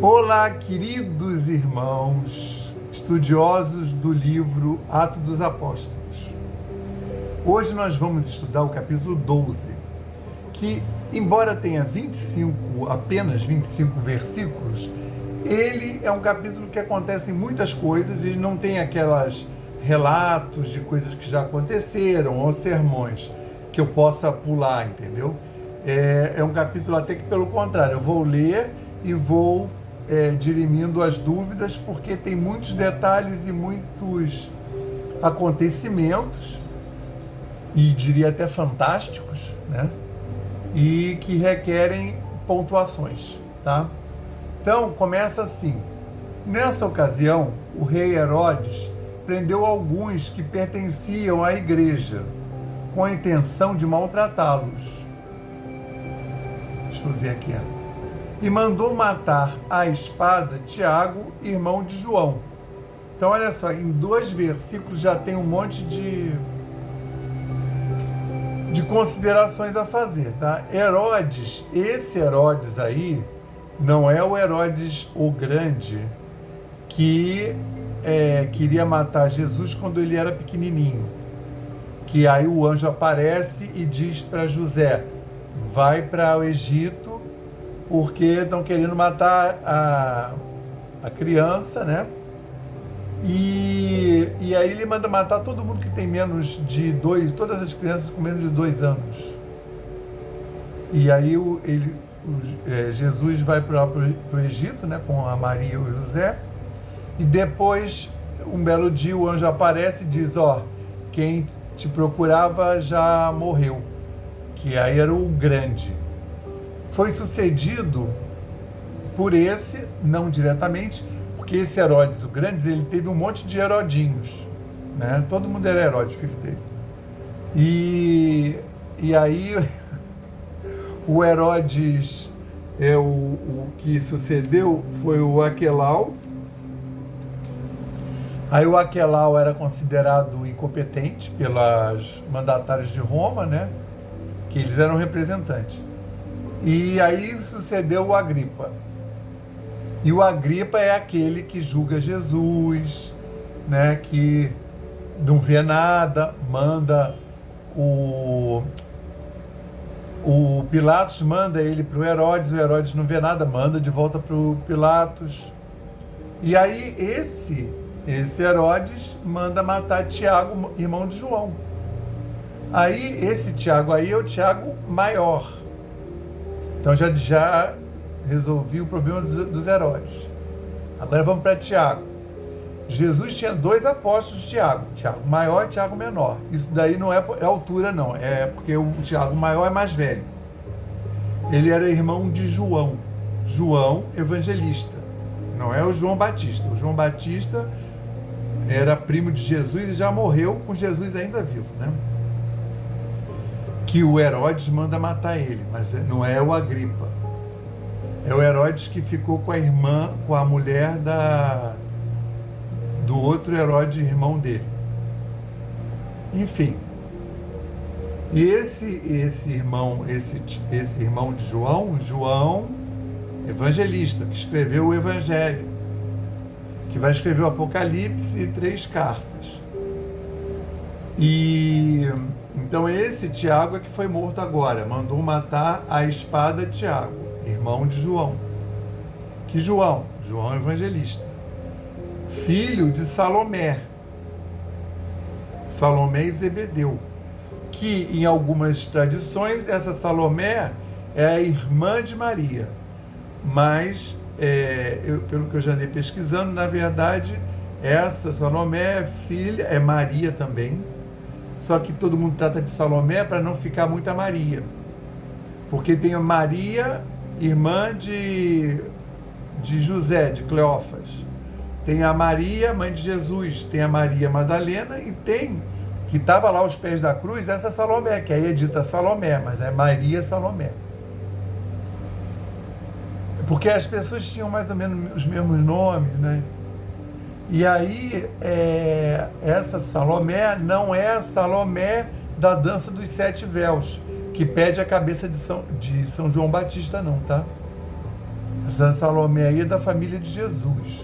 Olá, queridos irmãos, estudiosos do livro Atos dos Apóstolos. Hoje nós vamos estudar o capítulo 12, que, embora tenha apenas 25 versículos, ele é um capítulo que acontecem muitas coisas e não tem aquelas relatos de coisas que já aconteceram ou sermões que eu possa pular, entendeu? É um capítulo até que, pelo contrário, eu vou ler e vou dirimindo as dúvidas, porque tem muitos detalhes e muitos acontecimentos, e diria até fantásticos, né? E que requerem pontuações, tá? Então, começa assim. Nessa ocasião, o rei Herodes prendeu alguns que pertenciam à igreja, com a intenção de maltratá-los. Deixa eu ver aqui. E mandou matar à espada Tiago, irmão de João. Então, olha só, em 2 versículos já tem um monte de considerações a fazer, tá? Herodes, esse Herodes aí, não é o Herodes o Grande, que queria matar Jesus quando ele era pequenininho. Que aí o anjo aparece e diz para José, vai para o Egito, porque estão querendo matar a criança, né? E aí ele manda matar todo mundo que tem menos de 2, todas as crianças com menos de 2 anos. E aí Jesus vai para o Egito, né, com a Maria e o José, e depois, um belo dia, o anjo aparece e diz, quem te procurava já morreu, que aí era o grande. Foi sucedido por esse, não diretamente, porque esse Herodes o Grande, ele teve um monte de Herodinhos, né? Todo mundo era Herodes, filho dele. E aí o Herodes, o que sucedeu foi o Aquelau. Aí o Aquelau era considerado incompetente pelos mandatários de Roma, né? Que eles eram representantes. E aí sucedeu o Agripa. E o Agripa é aquele que julga Jesus, né? Que não vê nada, manda o Pilatos manda ele para o Herodes não vê nada, manda de volta para o Pilatos. E aí esse Herodes manda matar Tiago, irmão de João. Aí esse Tiago aí é o Tiago maior. Então já resolvi o problema dos Herodes. Agora vamos para Tiago. Jesus tinha 2 apóstolos de Tiago maior e Tiago menor. Isso daí não é altura, não. É porque o Tiago maior é mais velho. Ele era irmão de João evangelista. Não é o João Batista. O João Batista era primo de Jesus e já morreu com Jesus ainda vivo, né? Que o Herodes manda matar ele, mas não é o Agripa. É o Herodes que ficou com a irmã, com a mulher do outro Herodes, irmão dele. Enfim. E esse irmão de João evangelista, que escreveu o Evangelho, que vai escrever o Apocalipse e 3 cartas. Então esse Tiago é que foi morto agora, mandou matar a espada Tiago, irmão de João. Que João evangelista, filho de Salomé e Zebedeu, que em algumas tradições essa Salomé é a irmã de Maria, mas pelo que eu já andei pesquisando, na verdade essa Salomé é Maria também. Só que todo mundo trata de Salomé para não ficar muita Maria. Porque tem a Maria, irmã de José, de Cleófas. Tem a Maria, mãe de Jesus. Tem a Maria Madalena e tem, que estava lá aos pés da cruz, essa Salomé, que aí é dita Salomé, mas é Maria Salomé. Porque as pessoas tinham mais ou menos os mesmos nomes, né? E aí, essa Salomé não é a Salomé da dança dos 7 véus, que pede a cabeça de São João Batista, não, tá? Essa Salomé aí é da família de Jesus.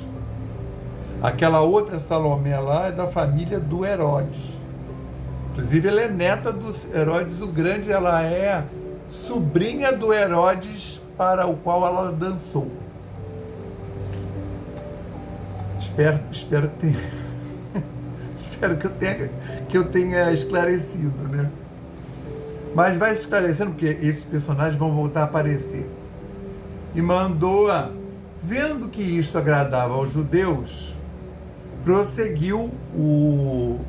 Aquela outra Salomé lá é da família do Herodes. Inclusive, ela é neta do Herodes o Grande, ela é sobrinha do Herodes para o qual ela dançou. Espero que tenha, espero que eu tenha esclarecido, né? Mas vai esclarecendo, porque esses personagens vão voltar a aparecer. E mandou, vendo que isto agradava aos judeus, prosseguiu o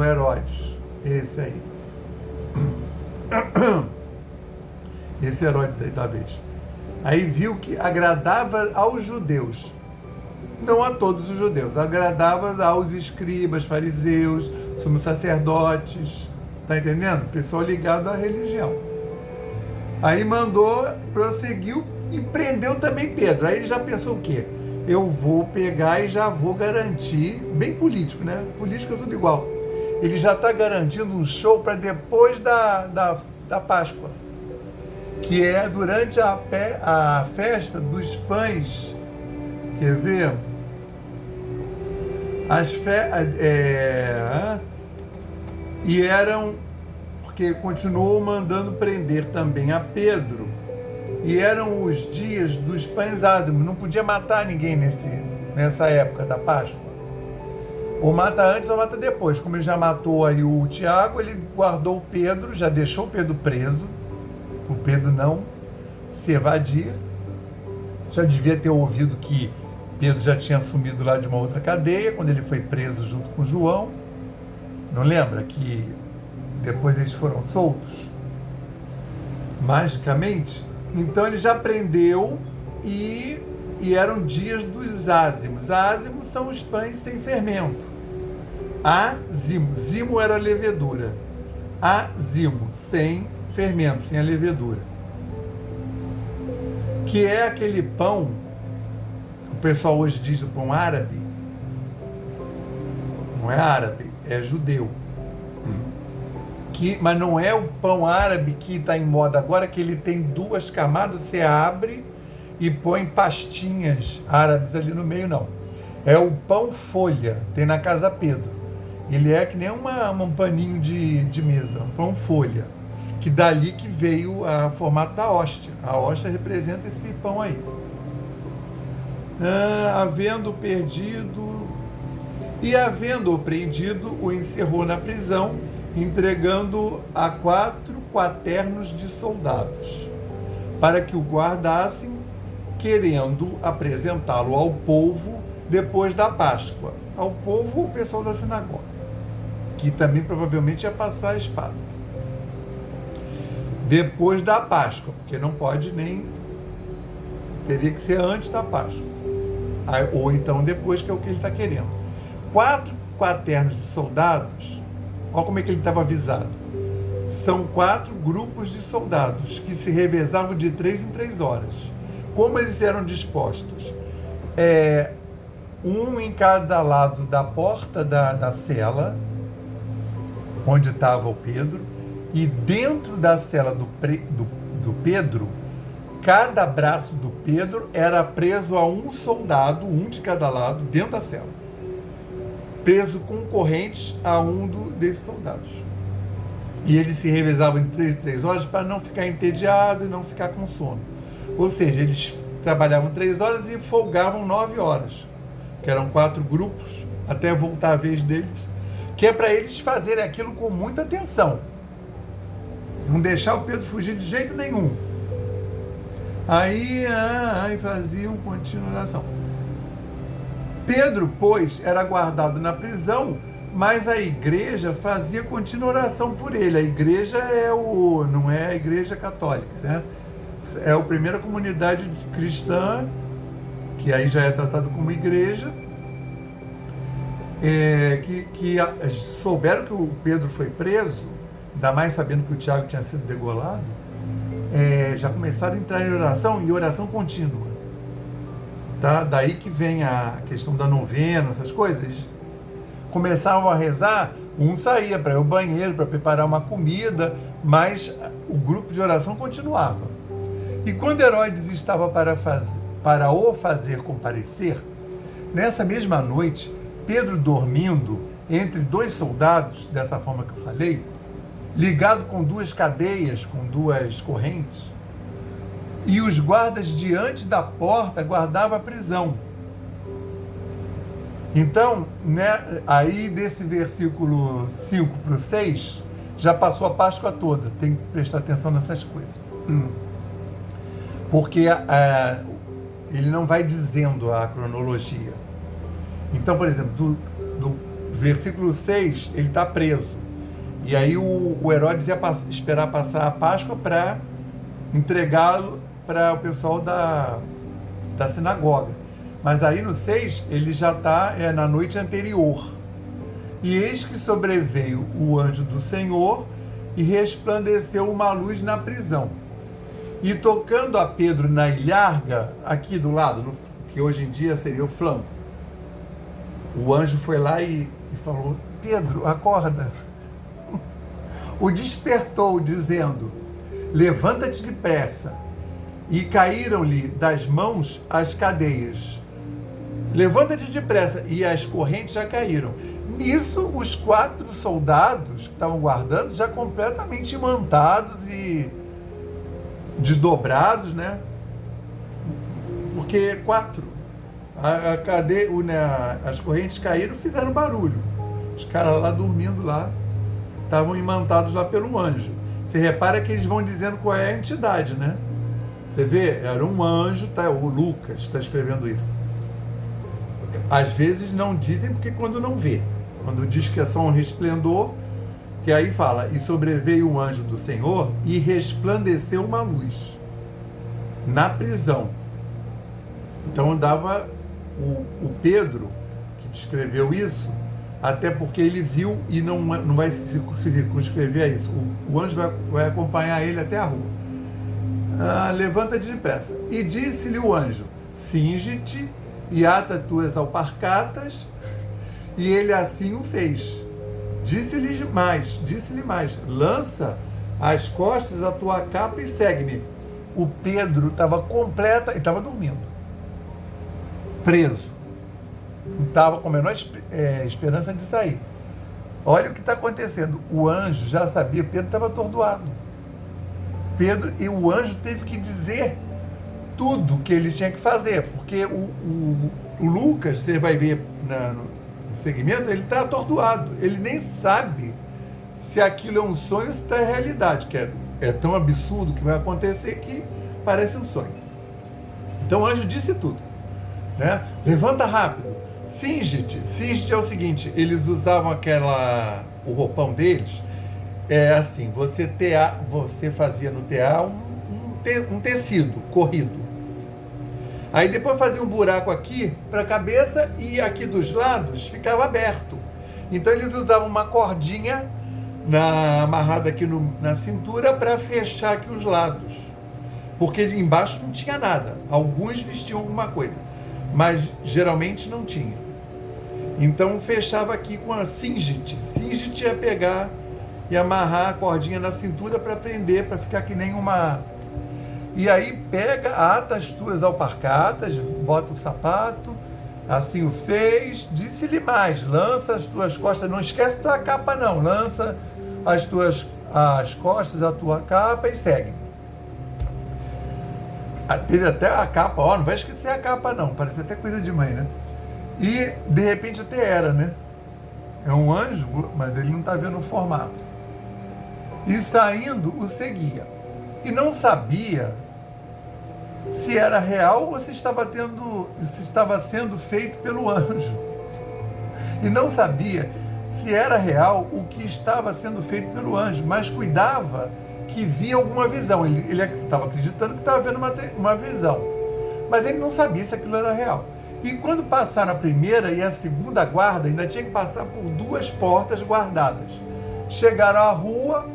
Herodes, esse aí. Esse Herodes aí, talvez. Aí viu que agradava aos judeus. Não a todos os judeus, agradava aos escribas, fariseus, sumos sacerdotes, tá entendendo? Pessoal ligado à religião. Aí mandou, prosseguiu e prendeu também Pedro. Aí ele já pensou o quê? Eu vou pegar e já vou garantir, bem político, né? Político é tudo igual. Ele já está garantindo um show para depois da Páscoa, que é durante a festa dos pães. Quer ver? E eram, porque continuou mandando prender também a Pedro, e eram os dias dos pães ázimos, não podia matar ninguém nessa época da Páscoa. Ou mata antes ou mata depois. Como ele já matou aí o Tiago, ele guardou o Pedro, já deixou o Pedro preso, o Pedro não se evadia. Já devia ter ouvido que Pedro já tinha assumido lá de uma outra cadeia, quando ele foi preso junto com João. Não lembra que depois eles foram soltos? Magicamente. Então ele já prendeu e eram dias dos ázimos. Ázimos são os pães sem fermento. Azimo. Zimo era a levedura. Azimo, sem fermento, sem a levedura. Que é aquele pão, o pessoal hoje diz o pão árabe. Não é árabe, é judeu. Mas não é o pão árabe que está em moda agora, que ele tem duas camadas, você abre e põe pastinhas árabes ali no meio, não. É o pão folha, tem na Casa Pedro. Ele é que nem um paninho de mesa, um pão folha. Que dali que veio a formato da hóstia. A hóstia representa esse pão aí. Havendo prendido, o encerrou na prisão, entregando a 4 quaternos de soldados, para que o guardassem, querendo apresentá-lo ao povo depois da Páscoa. Ao povo, o pessoal da sinagoga, que também provavelmente ia passar a espada. Depois da Páscoa, porque não pode nem... Teria que ser antes da Páscoa. Ou então depois, que é o que ele está querendo. 4 quaternos de soldados, olha como é que ele estava avisado. São 4 grupos de soldados que se revezavam de 3 em 3 horas. Como eles eram dispostos? Um em cada lado da porta da cela, onde estava o Pedro, e dentro da cela do Pedro, cada braço do Pedro era preso a um soldado, um de cada lado, dentro da cela. Preso com correntes a um desses soldados. E eles se revezavam em 3 em 3 horas para não ficar entediado e não ficar com sono. Ou seja, eles trabalhavam 3 horas e folgavam 9 horas, que eram 4 grupos, até voltar a vez deles, que é para eles fazerem aquilo com muita atenção. Não deixar o Pedro fugir de jeito nenhum. Aí faziam continuação. Pedro, pois, era guardado na prisão, mas a igreja fazia continuação por ele. A igreja não é a igreja católica, né? É a primeira comunidade cristã, que aí já é tratado como igreja, que souberam que o Pedro foi preso, ainda mais sabendo que o Tiago tinha sido degolado, já começaram a entrar em oração, e oração contínua. Tá? Daí que vem a questão da novena, essas coisas. Começavam a rezar, um saía para ir ao banheiro, para preparar uma comida, mas o grupo de oração continuava. E quando Herodes estava para para o fazer comparecer, nessa mesma noite, Pedro dormindo entre dois soldados, dessa forma que eu falei, ligado com duas cadeias, com duas correntes, e os guardas diante da porta guardavam a prisão. Então, né, aí desse versículo 5 para o 6, já passou a Páscoa toda. Tem que prestar atenção nessas coisas. Porque ele não vai dizendo a cronologia. Então, por exemplo, do versículo 6, ele está preso. E aí o Herodes ia esperar passar a Páscoa para entregá-lo para o pessoal da sinagoga. Mas aí no 6, ele já está na noite anterior. E eis que sobreveio o anjo do Senhor e resplandeceu uma luz na prisão. E tocando a Pedro na ilharga, aqui do lado, que hoje em dia seria o flanco, o anjo foi lá e falou: Pedro, acorda. O despertou, dizendo: levanta-te depressa. E caíram-lhe das mãos as cadeias. Levanta-te depressa. E as correntes já caíram. Nisso, os 4 soldados que estavam guardando, já completamente imantados e desdobrados, né? Porque 4. A cadeia, as correntes caíram, fizeram barulho. Os caras lá dormindo lá, estavam imantados lá pelo anjo. Você repara que eles vão dizendo qual é a entidade, né? Você vê, era um anjo, tá? O Lucas está escrevendo isso. Às vezes não dizem porque quando não vê. Quando diz que é só um resplendor, que aí fala: e sobreveio um anjo do Senhor e resplandeceu uma luz na prisão. Então dava o Pedro, que descreveu isso, até porque ele viu e não vai se circunscrever a isso. O anjo vai acompanhar ele até a rua. Levanta-te depressa. E disse-lhe o anjo: cinge-te e ata tuas alpargatas. E ele assim o fez. Disse-lhe mais, lança às costas a tua capa e segue-me. O Pedro estava ele estava dormindo, preso, não estava com a menor esperança de sair. Olha o que está acontecendo. O anjo já sabia, Pedro estava atordoado. E o anjo teve que dizer tudo que ele tinha que fazer, porque o Lucas, você vai ver no segmento, ele está atordoado, ele nem sabe se aquilo é um sonho ou se está em realidade, que é tão absurdo que vai acontecer que parece um sonho. Então o anjo disse tudo, né? Levanta rápido, cinge-te é o seguinte, eles usavam o roupão deles, assim, você fazia no tear um tecido corrido. Aí depois fazia um buraco aqui para a cabeça e aqui dos lados ficava aberto. Então eles usavam uma cordinha amarrada aqui na cintura para fechar aqui os lados. Porque embaixo não tinha nada. Alguns vestiam alguma coisa, mas geralmente não tinha. Então fechava aqui com a cinge-te. Cinge-te é pegar e amarrar a cordinha na cintura para prender, para ficar que nem uma... E aí ata as tuas alpargatas, bota o sapato, assim o fez, disse-lhe mais, lança as tuas costas, não esquece tua capa não, lança as costas a tua capa e segue-me. Teve até a capa, não vai esquecer a capa não, parece até coisa de mãe, né? E de repente até era, né? É um anjo, mas ele não está vendo o formato. E saindo o seguia. E não sabia se era real ou se estava sendo feito pelo anjo. E não sabia se era real o que estava sendo feito pelo anjo, mas cuidava que via alguma visão. Ele estava acreditando que estava vendo uma visão, mas ele não sabia se aquilo era real. E quando passaram a primeira e a segunda guarda, ainda tinha que passar por 2 portas guardadas. Chegaram à rua,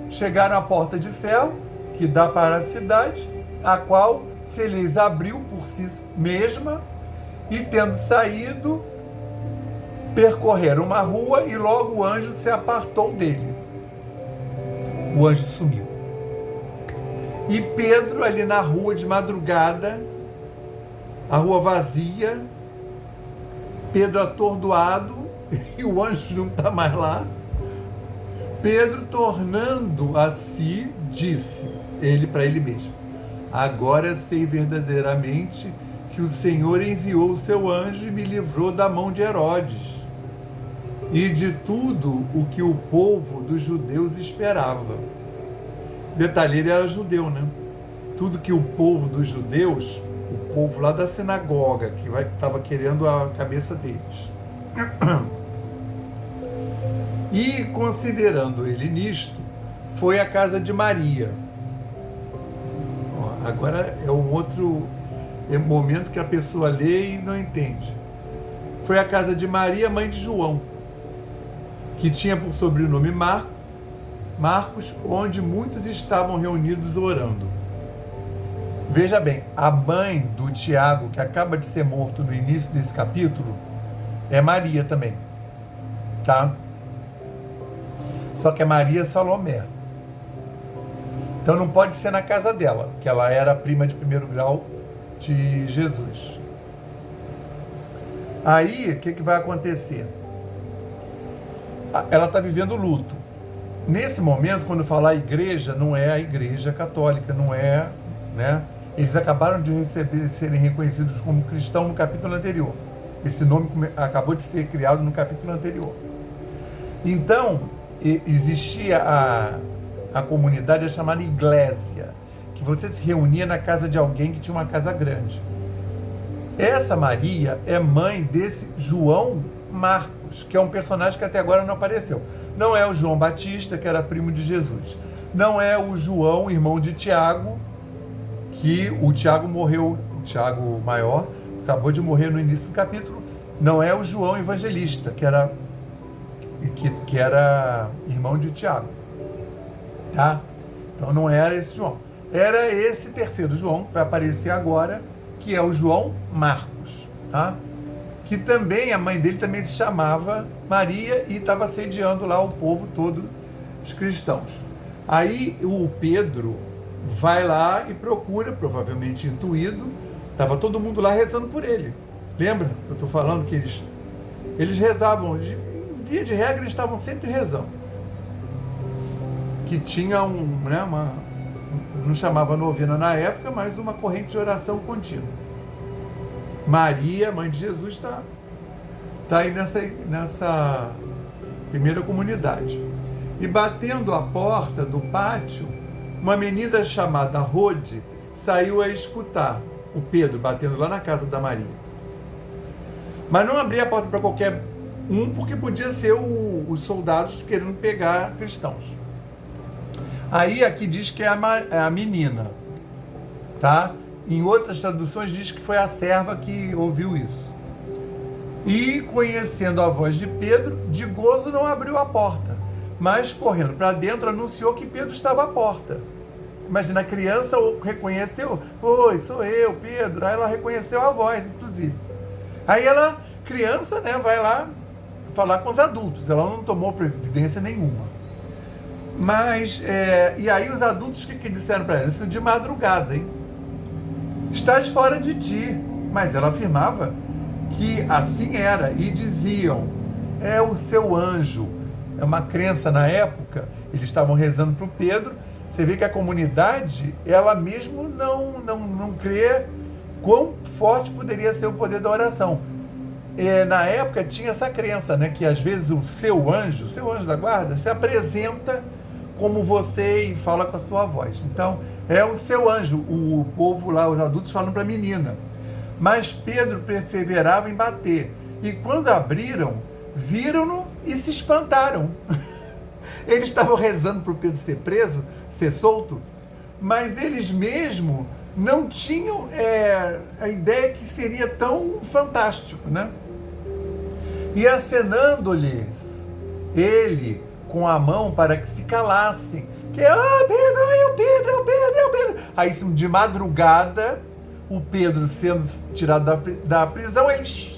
chegaram à porta de ferro, que dá para a cidade, a qual se lhes abriu por si mesma, e tendo saído, percorreram uma rua e logo o anjo se apartou dele. O anjo sumiu. E Pedro, ali na rua de madrugada, a rua vazia, Pedro atordoado, e o anjo não está mais lá. Pedro, tornando a si, disse, ele para ele mesmo: agora sei verdadeiramente que o Senhor enviou o seu anjo e me livrou da mão de Herodes e de tudo o que o povo dos judeus esperava. Detalhe, ele era judeu, né? Tudo que o povo dos judeus, o povo lá da sinagoga, que estava querendo a cabeça deles. E, considerando ele nisto, foi à casa de Maria. Agora é um outro momento que a pessoa lê e não entende. Foi à casa de Maria, mãe de João, que tinha por sobrenome Marcos, onde muitos estavam reunidos orando. Veja bem, a mãe do Tiago, que acaba de ser morto no início desse capítulo, é Maria também, tá? Só que é Maria Salomé. Então não pode ser na casa dela, que ela era prima de primeiro grau de Jesus. Aí, o que vai acontecer? Ela está vivendo luto. Nesse momento, quando falar igreja, não é a igreja católica, não é, né? Eles acabaram de serem reconhecidos como cristãos no capítulo anterior. Esse nome acabou de ser criado no capítulo anterior. Então, existia a comunidade chamada iglésia, que você se reunia na casa de alguém que tinha uma casa grande. Essa Maria é mãe desse João Marcos, que é um personagem que até agora não apareceu. Não é o João Batista, que era primo de Jesus. Não é o João, irmão de Tiago, que o Tiago morreu, o Tiago maior, acabou de morrer no início do capítulo. Não é o João Evangelista, que era irmão de Tiago. Tá? Então não era esse João. Era esse terceiro João, que vai aparecer agora, que é o João Marcos, tá? Que também, a mãe dele também se chamava Maria e estava assediando lá o povo todo, os cristãos. Aí o Pedro vai lá e procura, provavelmente intuído, estava todo mundo lá rezando por ele. Lembra que eu estou falando que eles rezavam, via de regra, eles estavam sempre rezando. Que tinha não chamava novena na época, mas uma corrente de oração contínua. Maria, mãe de Jesus, está aí nessa primeira comunidade. E batendo a porta do pátio, uma menina chamada Rode saiu a escutar o Pedro batendo lá na casa da Maria. Mas não abria a porta para qualquer um, porque podia ser os soldados querendo pegar cristãos. Aí aqui diz que é a menina, tá? Em outras traduções diz que foi a serva que ouviu isso. E, conhecendo a voz de Pedro, de gozo não abriu a porta, mas correndo para dentro anunciou que Pedro estava à porta. Imagina, a criança reconheceu: oi, sou eu, Pedro. Aí ela reconheceu a voz, inclusive. Aí ela, criança, né, vai lá falar com os adultos. Ela não tomou providência nenhuma. Mas, e aí os adultos, o que disseram para ela? Isso de madrugada, hein? Estás fora de ti. Mas ela afirmava que assim era, e diziam: é o seu anjo. É uma crença na época, eles estavam rezando para o Pedro. Você vê que a comunidade, ela mesmo não crê quão forte poderia ser o poder da oração. Na época tinha essa crença, né, que às vezes o seu anjo da guarda, se apresenta como você e fala com a sua voz. Então, é o seu anjo. O povo lá, os adultos, falam para a menina. Mas Pedro perseverava em bater. E quando abriram, viram-no e se espantaram. Eles estavam rezando para o Pedro ser preso, ser solto, mas eles mesmo não tinham a ideia que seria tão fantástico, né? E acenando-lhes, ele com a mão para que se calassem, que Pedro, é o Pedro. Aí de madrugada, o Pedro sendo tirado da prisão, ele...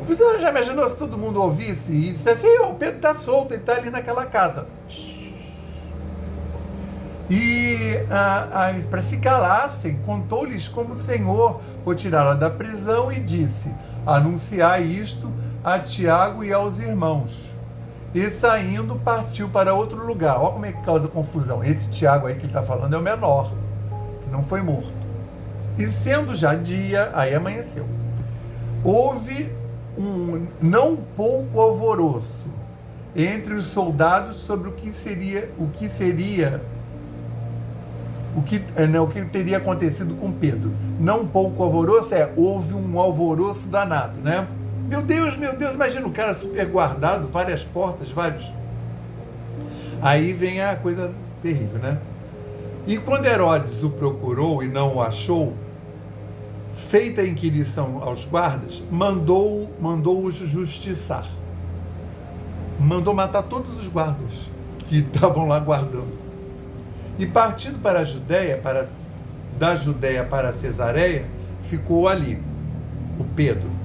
Você já imaginou se todo mundo ouvisse e dissesse: o Pedro está solto, ele está ali naquela casa. E para se calassem, contou-lhes como o Senhor o tirara da prisão e disse: anunciai isto a Tiago e aos irmãos. E saindo, partiu para outro lugar. Olha como é que causa confusão. Esse Tiago aí que ele está falando é o menor, que não foi morto. E sendo já dia, aí amanheceu, houve um não pouco alvoroço entre os soldados sobre o que teria acontecido com Pedro. Não pouco alvoroço houve um alvoroço danado, né? Meu Deus, imagina o cara super guardado, várias portas, vários. Aí vem a coisa terrível, né? E quando Herodes o procurou e não o achou, feita a inquirição aos guardas, mandou-os justiçar. Mandou matar todos os guardas que estavam lá guardando. E partindo para a Judéia, da Judéia para Cesareia, ficou ali o Pedro.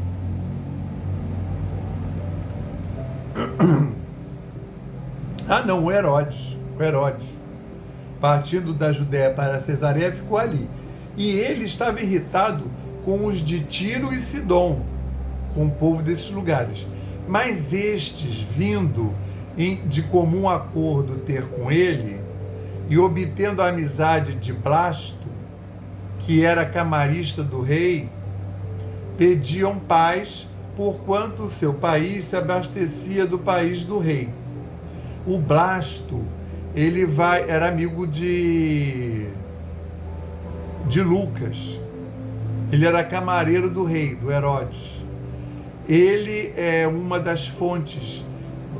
O Herodes. Partindo da Judéia para Cesareia, ficou ali. E ele estava irritado com os de Tiro e Sidom, com o povo desses lugares. Mas estes, vindo de comum acordo ter com ele, e obtendo a amizade de Blasto, que era camarista do rei, pediam paz, porquanto o seu país se abastecia do país do rei. O Blasto, era amigo de Lucas. Ele era camareiro do rei, do Herodes. Ele é uma das fontes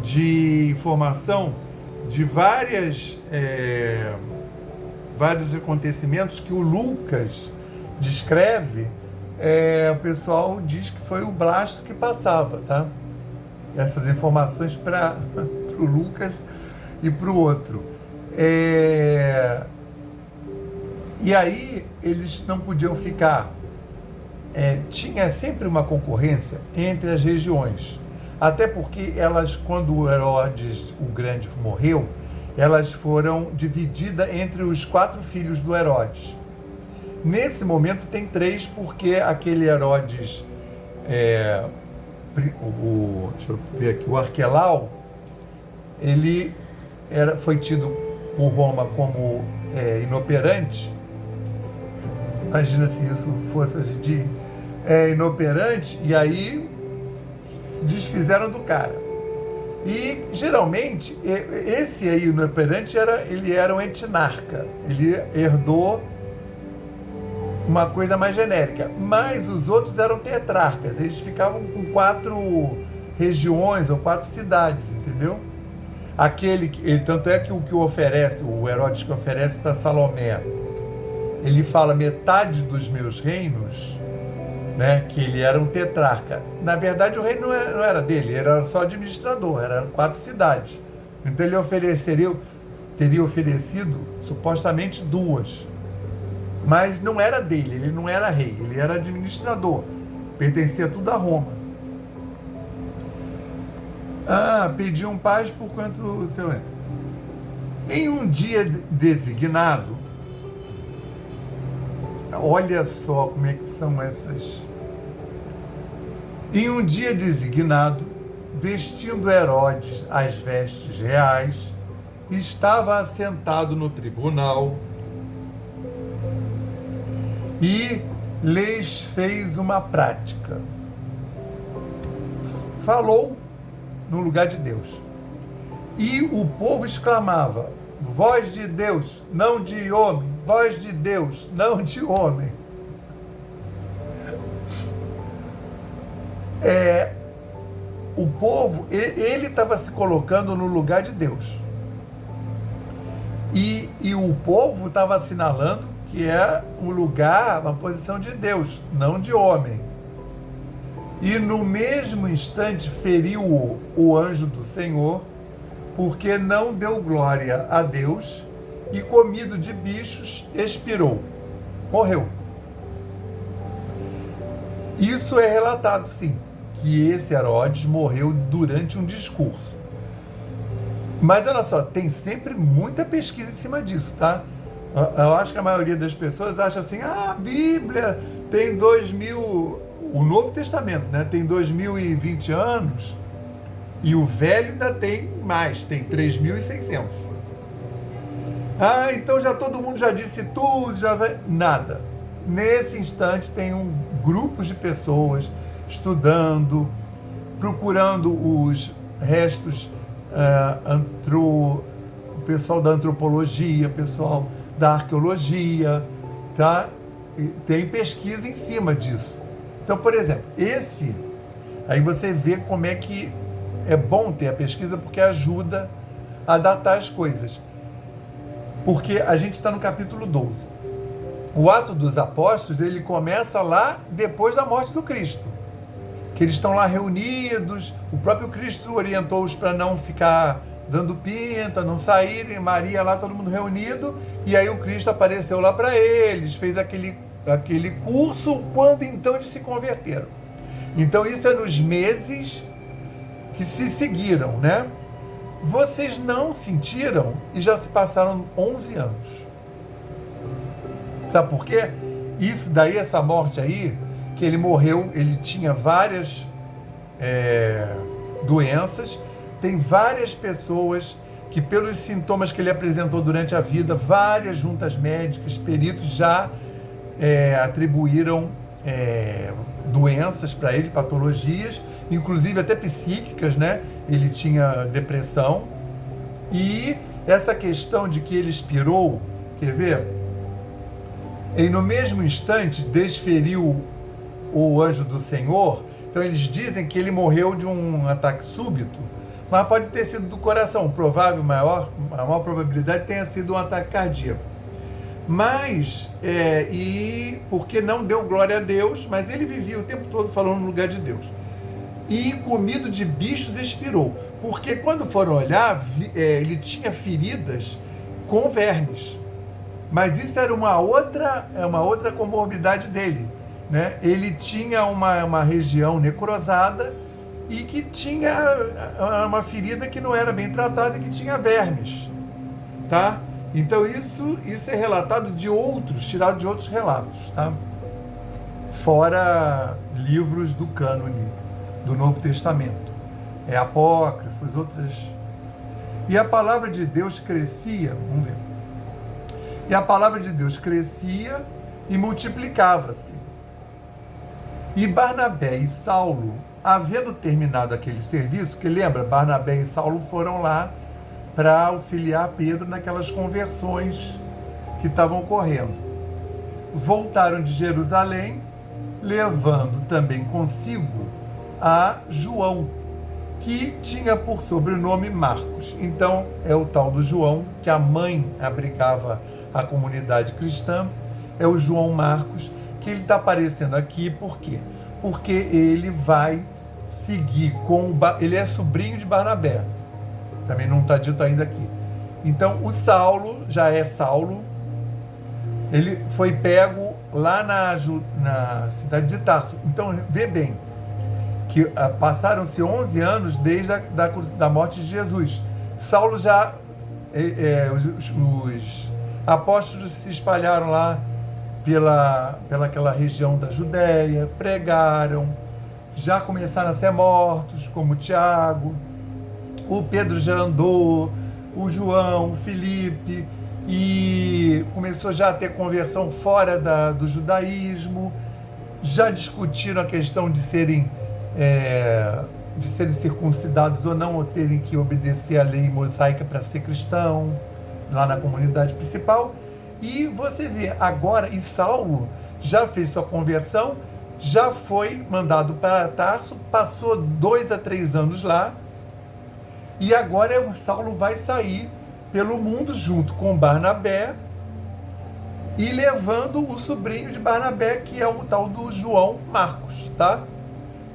de informação de vários acontecimentos que o Lucas descreve. O pessoal diz que foi o Blasto que passava, tá? Essas informações para o Lucas e para o outro. E aí eles não podiam ficar. Tinha sempre uma concorrência entre as regiões. Até porque quando o Herodes o Grande morreu, elas foram divididas entre os 4 filhos do Herodes. Nesse momento tem 3, porque aquele Herodes, deixa eu ver aqui, o Arquelau, ele foi tido por Roma como inoperante. Imagina se isso fosse hoje em dia. Inoperante, e aí se desfizeram do cara. E geralmente esse aí inoperante ele era um etnarca, ele herdou uma coisa mais genérica, mas os outros eram tetrarcas, eles ficavam com 4 regiões ou 4 cidades, entendeu? Tanto é que o Herodes que oferece para Salomé, ele fala metade dos meus reinos, né, que ele era um tetrarca. Na verdade, o reino não era dele, ele era só administrador, eram 4 cidades. Então ele teria oferecido supostamente 2. Mas não era dele, ele não era rei, ele era administrador, pertencia tudo a Roma. Pediam paz por quanto o seu é. Em um dia designado, olha só como é que são essas. Em um dia designado, vestindo Herodes as vestes reais, estava assentado no tribunal e lhes fez uma prática. Falou no lugar de Deus. E o povo exclamava: voz de Deus, não de homem, voz de Deus, não de homem. O povo, ele estava se colocando no lugar de Deus. E o povo estava assinalando que é um lugar, uma posição de Deus, não de homem. E no mesmo instante feriu o anjo do Senhor, porque não deu glória a Deus, e comido de bichos, expirou. Morreu. Isso é relatado, sim, que esse Herodes morreu durante um discurso. Mas olha só, tem sempre muita pesquisa em cima disso, tá? Eu acho que a maioria das pessoas acha assim, a Bíblia tem 2000, o Novo Testamento, né, tem 2020 anos, e o Velho ainda tem mais, tem 3.600. Então todo mundo já disse tudo, nada. Nesse instante tem grupos de pessoas estudando, procurando os restos, o pessoal da antropologia, o pessoal da arqueologia, tá? E tem pesquisa em cima disso. Então, por exemplo, aí você vê como é que é bom ter a pesquisa, porque ajuda a datar as coisas. Porque a gente está no capítulo 12. O Ato dos Apóstolos, ele começa lá depois da morte do Cristo. Que eles estão lá reunidos, o próprio Cristo orientou-os para não ficar dando pinta, não saírem, Maria lá, todo mundo reunido, e aí o Cristo apareceu lá para eles, fez aquele curso, quando então eles se converteram. Então isso é nos meses que se seguiram, né? Vocês não sentiram e já se passaram 11 anos. Sabe por quê? Isso daí, essa morte aí, que ele morreu, ele tinha várias doenças, tem várias pessoas que, pelos sintomas que ele apresentou durante a vida, várias juntas médicas, peritos já atribuíram doenças para ele, patologias, inclusive até psíquicas, né? Ele tinha depressão. E essa questão de que ele expirou, quer ver? Ele no mesmo instante desferiu o anjo do Senhor. Então eles dizem que ele morreu de um ataque súbito, mas pode ter sido do coração. A maior probabilidade tenha sido um ataque cardíaco. Mas, e porque não deu glória a Deus, mas ele vivia o tempo todo falando no lugar de Deus. E comido de bichos expirou. Porque quando foram olhar, ele tinha feridas com vermes. Mas isso era uma outra comorbidade dele, né? Ele tinha uma região necrosada e que tinha uma ferida que não era bem tratada e que tinha vermes, tá? Então isso é relatado tirado de outros relatos, tá? Fora livros do cânone do Novo Testamento, apócrifos, outras. E a palavra de Deus crescia, vamos ver. E a palavra de Deus crescia e multiplicava-se. E Barnabé e Saulo, havendo terminado aquele serviço, que lembra, Barnabé e Saulo foram lá para auxiliar Pedro naquelas conversões que estavam ocorrendo. Voltaram de Jerusalém, levando também consigo a João, que tinha por sobrenome Marcos. Então é o tal do João, que a mãe abrigava a comunidade cristã, é o João Marcos, que ele está aparecendo aqui, por quê? Porque ele vai seguir ele é sobrinho de Barnabé, também não está dito ainda aqui. Então o Saulo, já é Saulo, ele foi pego lá na cidade de Tarso. Então vê bem, que passaram-se 11 anos desde da morte de Jesus. Saulo já, os apóstolos se espalharam lá pelaquela região da Judéia, pregaram, já começaram a ser mortos, como Tiago, o Pedro já andou, o João, o Filipe, e começou já a ter conversão fora do judaísmo, já discutiram a questão de serem circuncidados ou não, ou terem que obedecer à lei mosaica para ser cristão, lá na comunidade principal. E você vê agora, e Saulo já fez sua conversão, já foi mandado para Tarso, passou 2 a 3 anos lá, e agora o Saulo vai sair pelo mundo junto com Barnabé e levando o sobrinho de Barnabé, que é o tal do João Marcos, tá?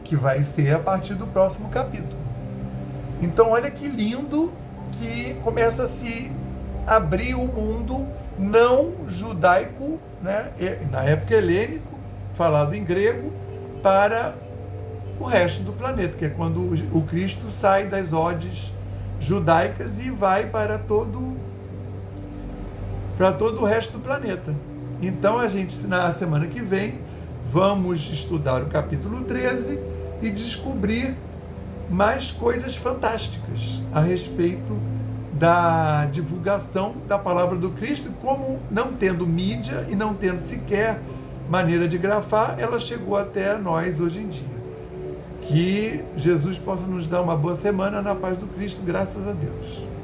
Que vai ser a partir do próximo capítulo. Então olha que lindo que começa a se abrir o mundo não judaico, né? Na época helênico, falado em grego, para o resto do planeta, que é quando o Cristo sai das odes judaicas e vai para para todo o resto do planeta. Então a gente, na semana que vem, vamos estudar o capítulo 13 e descobrir mais coisas fantásticas a respeito da divulgação da palavra do Cristo, como não tendo mídia e não tendo sequer maneira de grafar, ela chegou até nós hoje em dia. Que Jesus possa nos dar uma boa semana na paz do Cristo, graças a Deus.